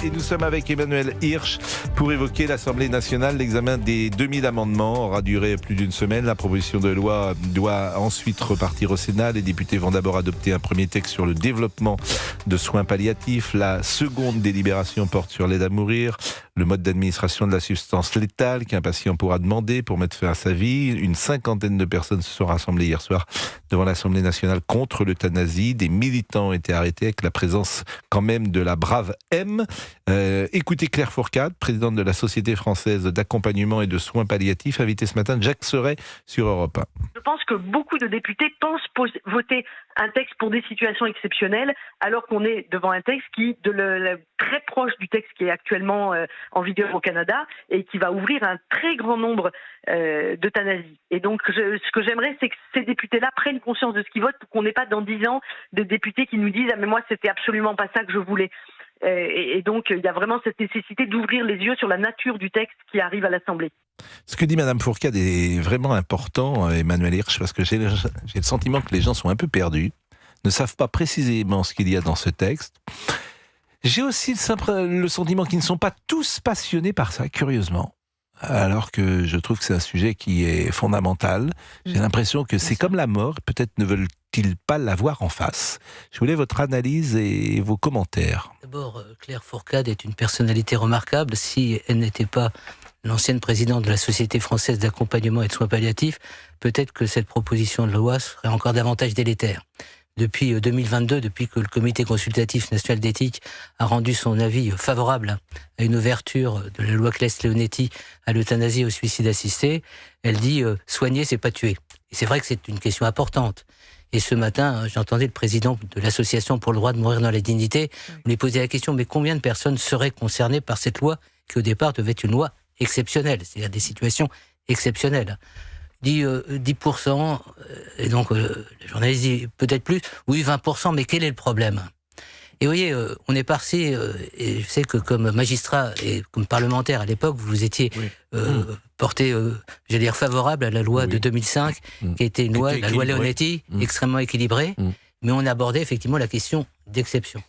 et nous sommes avec Emmanuel Hirsch pour évoquer l'Assemblée nationale. L'examen des 2000 amendements aura duré plus d'une semaine. La proposition de loi doit ensuite repartir au Sénat. Les députés vont d'abord adopter un premier texte sur le développement de soins palliatifs. La seconde délibération porte sur l'aide à mourir, le mode d'administration de la substance létale qu'un patient pourra demander pour mettre fin à sa vie. Une cinquantaine de personnes se sont rassemblées hier soir devant l'Assemblée nationale contre l'euthanasie. Des militants ont été arrêtés avec la présence quand même de la brave M. Écoutez Claire Fourcade, présidente de la Société française d'accompagnement et de soins palliatifs, invitée ce matin de Jacques Serret sur Europe 1. Je pense que beaucoup de députés pensent voter un texte pour des situations exceptionnelles, alors qu'on est devant un texte qui très proche du texte qui est actuellement en vigueur au Canada et qui va ouvrir un très grand nombre d'euthanasies. Et donc, ce que j'aimerais, c'est que ces députés-là prennent conscience de ce qu'ils votent pour qu'on n'ait pas dans 10 ans de députés qui nous disent « Ah, mais moi, c'était absolument pas ça que je voulais ». Et donc, il y a vraiment cette nécessité d'ouvrir les yeux sur la nature du texte qui arrive à l'Assemblée. Ce que dit Madame Fourcade est vraiment important, Emmanuel Hirsch, parce que j'ai le sentiment que les gens sont un peu perdus, ne savent pas précisément ce qu'il y a dans ce texte. J'ai aussi le sentiment qu'ils ne sont pas tous passionnés par ça, curieusement. Alors que je trouve que c'est un sujet qui est fondamental. J'ai l'impression que c'est comme la mort, peut-être ne veulent-ils pas la voir en face. Je voulais votre analyse et vos commentaires. D'abord, Claire Fourcade est une personnalité remarquable. Si elle n'était pas l'ancienne présidente de la Société française d'accompagnement et de soins palliatifs, peut-être que cette proposition de loi serait encore davantage délétère. Depuis 2022, depuis que le Comité consultatif national d'éthique a rendu son avis favorable à une ouverture de la loi Claes-Leonetti à l'euthanasie et au suicide assisté, elle dit « soigner, c'est pas tuer ». Et c'est vrai que c'est une question importante. Et ce matin, j'entendais le président de l'Association pour le droit de mourir dans la dignité, on lui posait la question « mais combien de personnes seraient concernées par cette loi qui au départ devait être une loi exceptionnelle ?» C'est-à-dire des situations exceptionnelles. Dit 10%, et donc le journaliste dit peut-être plus, oui 20%, mais quel est le problème? Et vous voyez, on est parti, et je sais que comme magistrat et comme parlementaire à l'époque, vous étiez porté, j'allais dire favorable à la loi de 2005, qui était une loi, la loi Leonetti, extrêmement équilibrée, mais on abordait effectivement la question d'exception.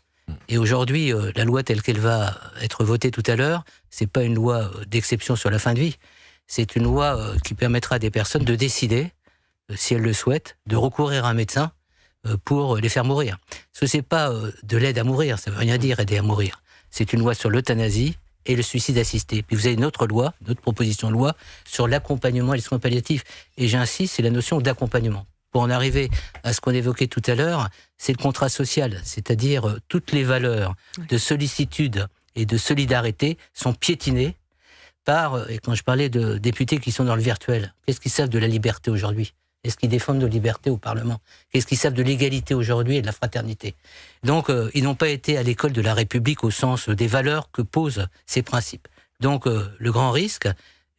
Et aujourd'hui, la loi telle qu'elle va être votée tout à l'heure, c'est pas une loi d'exception sur la fin de vie. C'est une loi qui permettra à des personnes de décider, si elles le souhaitent, de recourir à un médecin pour les faire mourir. Ce n'est pas de l'aide à mourir, ça ne veut rien dire aider à mourir. C'est une loi sur l'euthanasie et le suicide assisté. Puis vous avez une autre loi, une autre proposition de loi sur l'accompagnement et les soins palliatifs. Et j'insiste, c'est la notion d'accompagnement. Pour en arriver à ce qu'on évoquait tout à l'heure, c'est le contrat social, c'est-à-dire toutes les valeurs de sollicitude et de solidarité sont piétinées et quand je parlais de députés qui sont dans le virtuel, qu'est-ce qu'ils savent de la liberté aujourd'hui? Est-ce qu'ils défendent nos libertés au Parlement? Qu'est-ce qu'ils savent de l'égalité aujourd'hui et de la fraternité? Donc, ils n'ont pas été à l'école de la République au sens des valeurs que posent ces principes. Donc, le grand risque,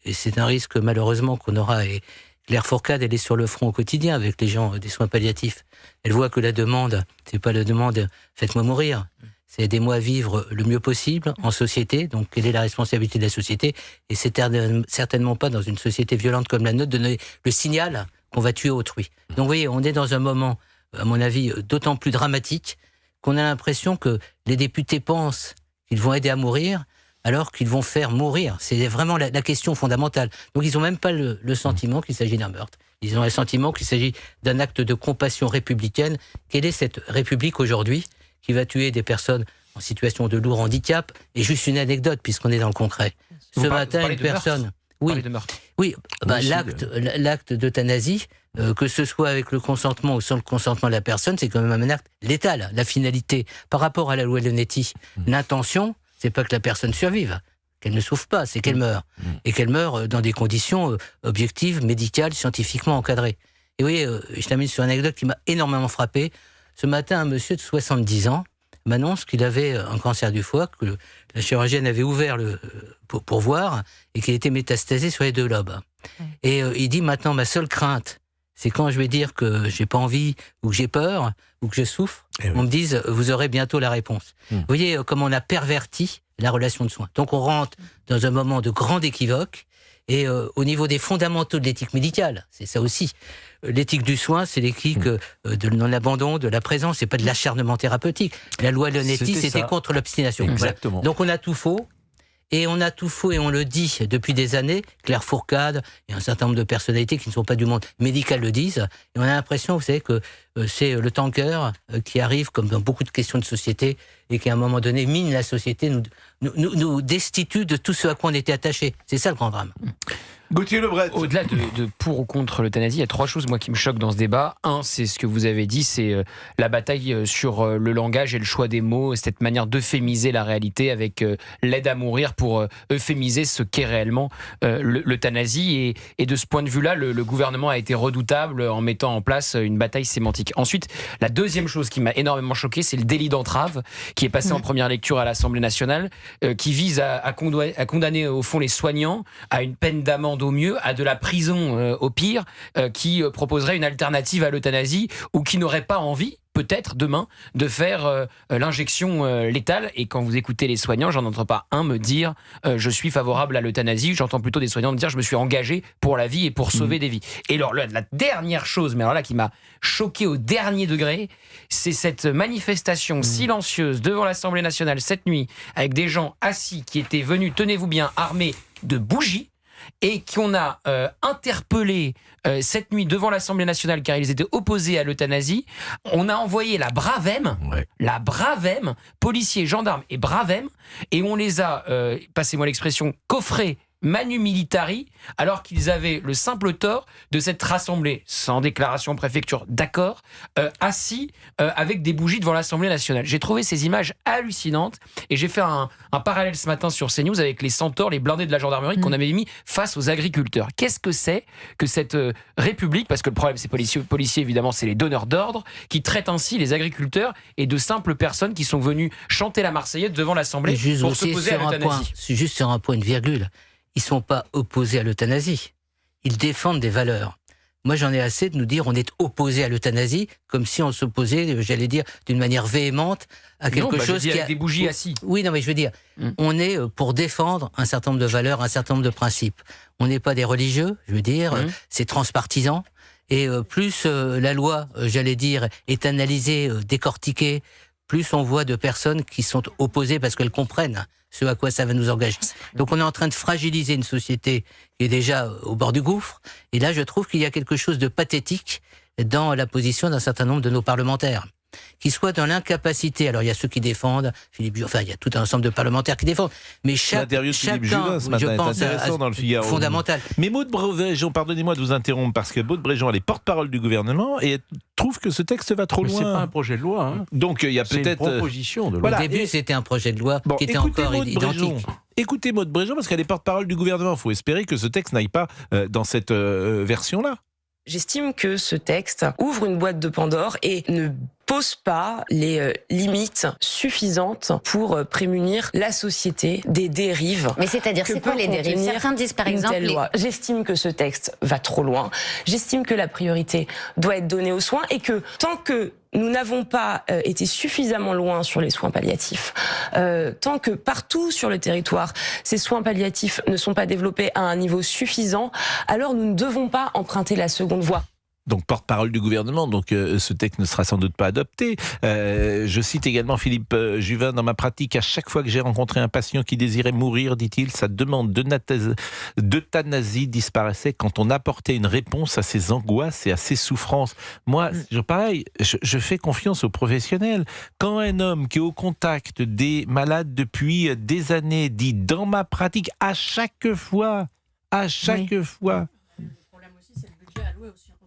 et c'est un risque malheureusement qu'on aura, et Claire Fourcade, elle est sur le front au quotidien avec les gens des soins palliatifs. Elle voit que la demande, c'est pas la demande « faites-moi mourir ». C'est aidez-moi à vivre le mieux possible en société. Donc, quelle est la responsabilité de la société? Et c'est certainement pas dans une société violente comme la nôtre de donner le signal qu'on va tuer autrui. Donc, vous voyez, on est dans un moment, à mon avis, d'autant plus dramatique qu'on a l'impression que les députés pensent qu'ils vont aider à mourir alors qu'ils vont faire mourir. C'est vraiment la question fondamentale. Donc, ils n'ont même pas le sentiment qu'il s'agit d'un meurtre. Ils ont le sentiment qu'il s'agit d'un acte de compassion républicaine. Quelle est cette République aujourd'hui qui va tuer des personnes en situation de lourd handicap? Et juste une anecdote, puisqu'on est dans le concret. Ce matin, une personne... Oui, l'acte d'euthanasie, que ce soit avec le consentement ou sans le consentement de la personne, c'est quand même un acte létal. La finalité, par rapport à la loi Leonetti, l'intention, c'est pas que la personne survive, qu'elle ne souffre pas, c'est qu'elle meurt. Et qu'elle meurt dans des conditions objectives, médicales, scientifiquement encadrées. Et vous voyez, je termine sur une anecdote qui m'a énormément frappé. Ce matin, un monsieur de 70 ans m'annonce qu'il avait un cancer du foie, que la chirurgienne avait ouvert pour voir, et qu'il était métastasé sur les 2 lobes. Et il dit maintenant, ma seule crainte, c'est quand je vais dire que j'ai pas envie, ou que j'ai peur, ou que je souffre, on me dise, vous aurez bientôt la réponse. Vous voyez comment on a perverti la relation de soins. Donc on rentre dans un moment de grand équivoque, Et au niveau des fondamentaux de l'éthique médicale, c'est ça aussi. L'éthique du soin, c'est l'éthique de non-abandon, de la présence, c'est pas de l'acharnement thérapeutique. La loi Leonetti, c'était contre l'obstination. Exactement. Voilà. Donc on a tout faux. Et on a tout faux, et on le dit depuis des années. Claire Fourcade et un certain nombre de personnalités qui ne sont pas du monde médical le disent. Et on a l'impression, vous savez, que c'est le tanker qui arrive, comme dans beaucoup de questions de société, et qui à un moment donné mine la société, nous destitue de tout ce à quoi on était attaché. C'est ça le grand drame. Gauthier Lebret. Au-delà de pour ou contre l'euthanasie, il y a 3 choses moi qui me choquent dans ce débat. Un, c'est ce que vous avez dit, c'est la bataille sur le langage et le choix des mots, cette manière d'euphémiser la réalité avec l'aide à mourir pour euphémiser ce qu'est réellement l'euthanasie. Et de ce point de vue-là, le gouvernement a été redoutable en mettant en place une bataille sémantique. Ensuite, la deuxième chose qui m'a énormément choqué, c'est le délit d'entrave qui est passé en première lecture à l'Assemblée nationale, qui vise à condamner au fond les soignants à une peine d'amende au mieux, à de la prison au pire, qui proposerait une alternative à l'euthanasie ou qui n'aurait pas envie, peut-être demain, de faire l'injection létale. Et quand vous écoutez les soignants, j'en entends pas un me dire je suis favorable à l'euthanasie. J'entends plutôt des soignants me dire je me suis engagé pour la vie et pour sauver des vies. Et alors la dernière chose, mais alors là qui m'a choqué au dernier degré, c'est cette manifestation silencieuse devant l'Assemblée nationale cette nuit avec des gens assis qui étaient venus, tenez-vous bien, armés de bougies, et qu'on a interpellé cette nuit devant l'Assemblée nationale car ils étaient opposés à l'euthanasie. On a envoyé la Bravem, policiers, gendarmes et Bravem, et on les a, passez-moi l'expression, coffrés manu militari, alors qu'ils avaient le simple tort de s'être rassemblés, sans déclaration en préfecture, d'accord, assis avec des bougies devant l'Assemblée nationale. J'ai trouvé ces images hallucinantes et j'ai fait un parallèle ce matin sur CNews avec les centaures, les blindés de la gendarmerie qu'on avait mis face aux agriculteurs. Qu'est-ce que c'est que cette République, parce que le problème c'est policiers évidemment, c'est les donneurs d'ordre, qui traitent ainsi les agriculteurs et de simples personnes qui sont venues chanter la Marseillaise devant l'Assemblée pour s'opposer à l'euthanasie. Juste sur un point, une virgule. Ils ne sont pas opposés à l'euthanasie. Ils défendent des valeurs. Moi, j'en ai assez de nous dire on est opposé à l'euthanasie, comme si on s'opposait, j'allais dire, d'une manière véhémente à quelque chose qui avec des bougies assis. Oui, non, mais je veux dire, on est pour défendre un certain nombre de valeurs, un certain nombre de principes. On n'est pas des religieux, je veux dire, c'est transpartisan. Et plus la loi, j'allais dire, est analysée, décortiquée, plus on voit de personnes qui sont opposées parce qu'elles comprennent ce à quoi ça va nous engager. Donc on est en train de fragiliser une société qui est déjà au bord du gouffre. Et là, je trouve qu'il y a quelque chose de pathétique dans la position d'un certain nombre de nos parlementaires, qui soient dans l'incapacité. Alors il y a ceux qui défendent, Philippe Juvin, enfin il y a tout un ensemble de parlementaires qui défendent, mais l'interview de Philippe Juvin ce matin est intéressant dans le Figaro. Fondamental. Mais Maud Bréjon, pardonnez-moi de vous interrompre, parce que Maud Bréjon, elle est porte-parole du gouvernement et elle trouve que ce texte va trop loin. C'est pas un projet de loi. Hein. Donc il y a peut-être une proposition de loi. Voilà. Au début, c'était un projet de loi qui était encore identique. Écoutez Maud Bréjon, parce qu'elle est porte-parole du gouvernement. Il faut espérer que ce texte n'aille pas dans cette version-là. J'estime que ce texte ouvre une boîte de Pandore et ne pose pas les limites suffisantes pour prémunir la société des dérives. Mais c'est-à-dire, c'est quoi les dérives? Certains disent par exemple... J'estime que ce texte va trop loin. J'estime que la priorité doit être donnée aux soins et que tant que nous n'avons pas été suffisamment loin sur les soins palliatifs, tant que partout sur le territoire, ces soins palliatifs ne sont pas développés à un niveau suffisant, alors nous ne devons pas emprunter la seconde voie. Donc porte-parole du gouvernement, donc ce texte ne sera sans doute pas adopté. Je cite également Philippe Juvin. Dans ma pratique, à chaque fois que j'ai rencontré un patient qui désirait mourir, dit-il, sa demande d'euthanasie disparaissait quand on apportait une réponse à ses angoisses et à ses souffrances. Moi, pareil, je fais confiance aux professionnels. Quand un homme qui est au contact des malades depuis des années dit dans ma pratique, à chaque fois...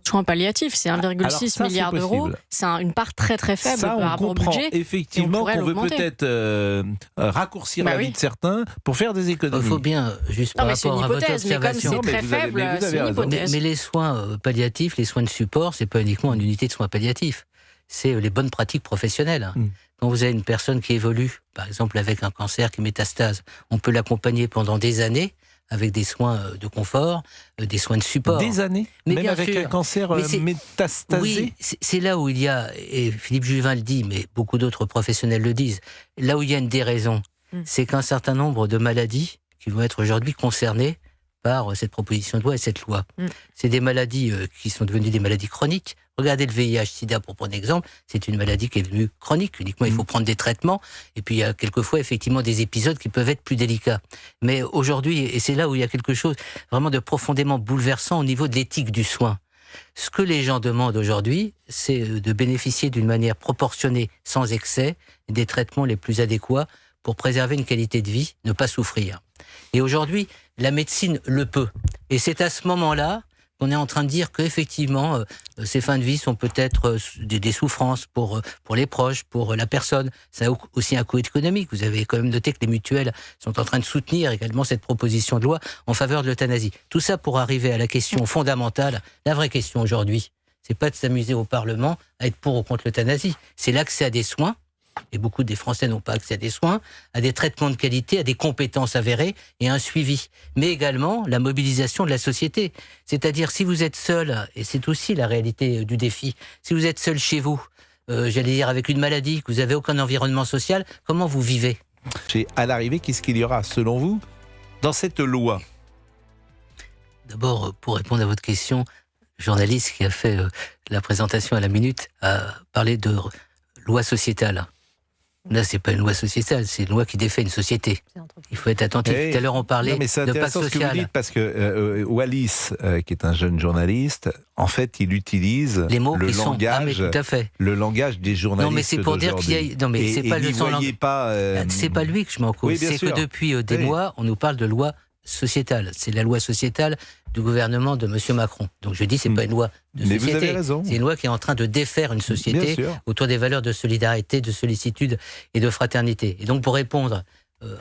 Soins palliatifs, c'est 1,6 milliard d'euros. C'est une part très très faible par rapport au budget. Effectivement, qu'on veut peut-être raccourcir la vie de certains pour faire des économies. Il faut bien, juste par rapport à votre observation. Mais comme c'est très faible, c'est une hypothèse. Mais les soins palliatifs, les soins de support, c'est pas uniquement une unité de soins palliatifs. C'est les bonnes pratiques professionnelles. Quand vous avez une personne qui évolue, par exemple avec un cancer qui métastase, on peut l'accompagner pendant des années avec des soins de confort, des soins de support. Des années, mais même avec un cancer métastasé. Oui, c'est là où il y a, et Philippe Juvin le dit, mais beaucoup d'autres professionnels le disent, là où il y a une déraison, c'est qu'un certain nombre de maladies qui vont être aujourd'hui concernées par cette proposition de loi et cette loi. C'est des maladies qui sont devenues des maladies chroniques. Regardez le VIH-Sida, pour prendre exemple, c'est une maladie qui est devenue chronique. Uniquement, il faut prendre des traitements. Et puis, il y a quelquefois, effectivement, des épisodes qui peuvent être plus délicats. Mais aujourd'hui, et c'est là où il y a quelque chose vraiment de profondément bouleversant au niveau de l'éthique du soin. Ce que les gens demandent aujourd'hui, c'est de bénéficier d'une manière proportionnée, sans excès, des traitements les plus adéquats pour préserver une qualité de vie, ne pas souffrir. Et aujourd'hui, la médecine le peut. Et c'est à ce moment-là qu'on est en train de dire qu'effectivement, ces fins de vie sont peut-être des souffrances pour les proches, pour la personne. Ça a aussi un coût économique. Vous avez quand même noté que les mutuelles sont en train de soutenir également cette proposition de loi en faveur de l'euthanasie. Tout ça pour arriver à la question fondamentale, la vraie question aujourd'hui. C'est pas de s'amuser au Parlement à être pour ou contre l'euthanasie. C'est l'accès à des soins. Et beaucoup des Français n'ont pas accès à des soins, à des traitements de qualité, à des compétences avérées et à un suivi. Mais également la mobilisation de la société. C'est-à-dire si vous êtes seul, et c'est aussi la réalité du défi, si vous êtes seul chez vous, j'allais dire avec une maladie, que vous n'avez aucun environnement social, comment vous vivez ? À l'arrivée, qu'est-ce qu'il y aura, selon vous, dans cette loi ? D'abord, pour répondre à votre question, le journaliste qui a fait la présentation à la minute a parlé de loi sociétale. Là, c'est pas une loi sociétale, c'est une loi qui défait une société. Il faut être attentif. Tout à l'heure, on parlait de pacte social. Ce que vous dites, parce que Wallis, qui est un jeune journaliste, en fait, il utilise les mots le qui langage, tout à fait. Le langage des journalistes. Non, mais c'est pour dire qu'il y a. Non, mais c'est pas le son langage. C'est pas lui que je m'en cause. Oui, c'est que depuis des mois, on nous parle de loi sociétale. C'est la loi sociétale du gouvernement de M. Macron. Donc je dis, c'est pas une loi de société. Mais vous avez raison. C'est une loi qui est en train de défaire une société autour des valeurs de solidarité, de sollicitude et de fraternité. Et donc pour répondre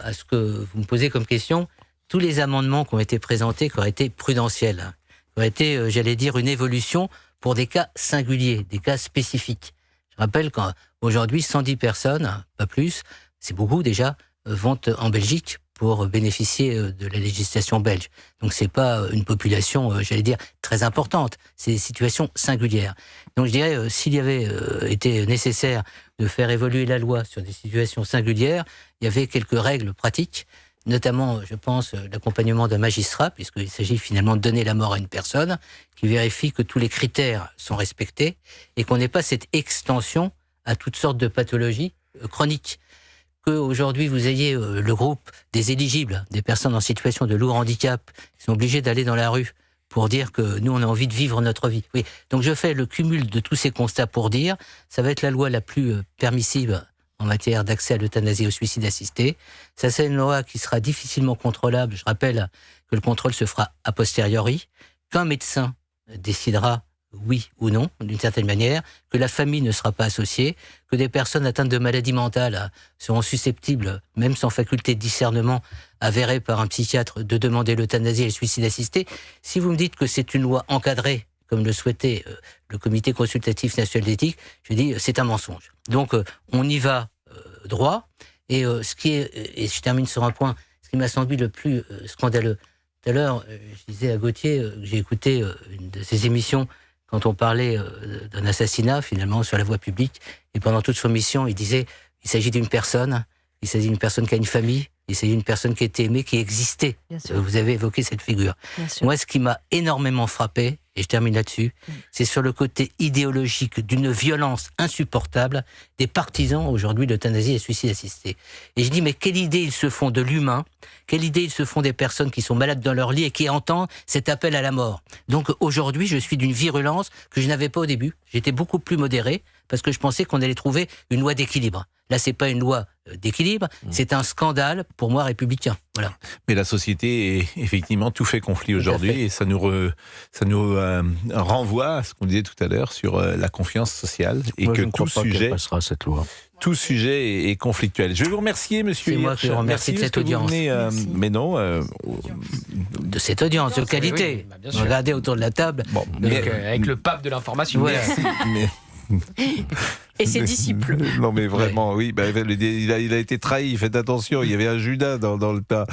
à ce que vous me posez comme question, tous les amendements qui ont été présentés, qui auraient été prudentiels, qui auraient été, j'allais dire, une évolution pour des cas singuliers, des cas spécifiques. Je rappelle qu'aujourd'hui, 110 personnes, pas plus, c'est beaucoup déjà, vont en Belgique pour bénéficier de la législation belge. Donc c'est pas une population, j'allais dire, très importante. C'est des situations singulières. Donc je dirais, s'il y avait été nécessaire de faire évoluer la loi sur des situations singulières, il y avait quelques règles pratiques, notamment, je pense, l'accompagnement d'un magistrat, puisqu'il s'agit finalement de donner la mort à une personne, qui vérifie que tous les critères sont respectés et qu'on n'ait pas cette extension à toutes sortes de pathologies chroniques. Qu'aujourd'hui vous ayez le groupe des éligibles, des personnes en situation de lourd handicap, qui sont obligés d'aller dans la rue pour dire que nous on a envie de vivre notre vie. Oui. Donc je fais le cumul de tous ces constats pour dire, ça va être la loi la plus permissive en matière d'accès à l'euthanasie et au suicide assisté. Ça c'est une loi qui sera difficilement contrôlable. Je rappelle que le contrôle se fera a posteriori, qu'un médecin décidera oui ou non, d'une certaine manière, que la famille ne sera pas associée, que des personnes atteintes de maladies mentales seront susceptibles, même sans faculté de discernement avérée par un psychiatre, de demander l'euthanasie et le suicide assisté. Si vous me dites que c'est une loi encadrée, comme le souhaitait le Comité consultatif national d'éthique, je dis c'est un mensonge. Donc on y va droit, et ce qui est, et je termine sur un point, ce qui m'a semblé le plus scandaleux. Tout à l'heure, je disais à Gauthier que j'ai écouté une de ses émissions quand on parlait d'un assassinat, finalement, sur la voie publique, et pendant toute son mission, il disait, il s'agit d'une personne, il s'agit d'une personne qui a une famille, il s'agit d'une personne qui était aimée, qui existait. Vous avez évoqué cette figure. Moi, ce qui m'a énormément frappé, et je termine là-dessus, c'est sur le côté idéologique d'une violence insupportable des partisans aujourd'hui de l'euthanasie et suicide assisté. Et je dis, mais quelle idée ils se font de l'humain, quelle idée ils se font des personnes qui sont malades dans leur lit et qui entendent cet appel à la mort. Donc aujourd'hui, je suis d'une virulence que je n'avais pas au début. J'étais beaucoup plus modéré parce que je pensais qu'on allait trouver une loi d'équilibre. Là, c'est pas une loi d'équilibre, c'est un scandale, pour moi, républicain. Voilà. Mais la société est effectivement tout fait conflit aujourd'hui, et ça nous renvoie à ce qu'on disait tout à l'heure sur la confiance sociale, et moi, que je ne crois tout pas sujet qu'elle passera, cette loi. Tout sujet est conflictuel. Je vais vous remercier, monsieur. C'est moi qui vous remercie de cette audience. Mais non. De cette audience de qualité. Oui, bah, regardez autour de la table. Bon, avec le pape de l'information. Voilà. Et ses disciples. Non mais vraiment, oui, il a été trahi, faites attention, il y avait un Judas dans le tas.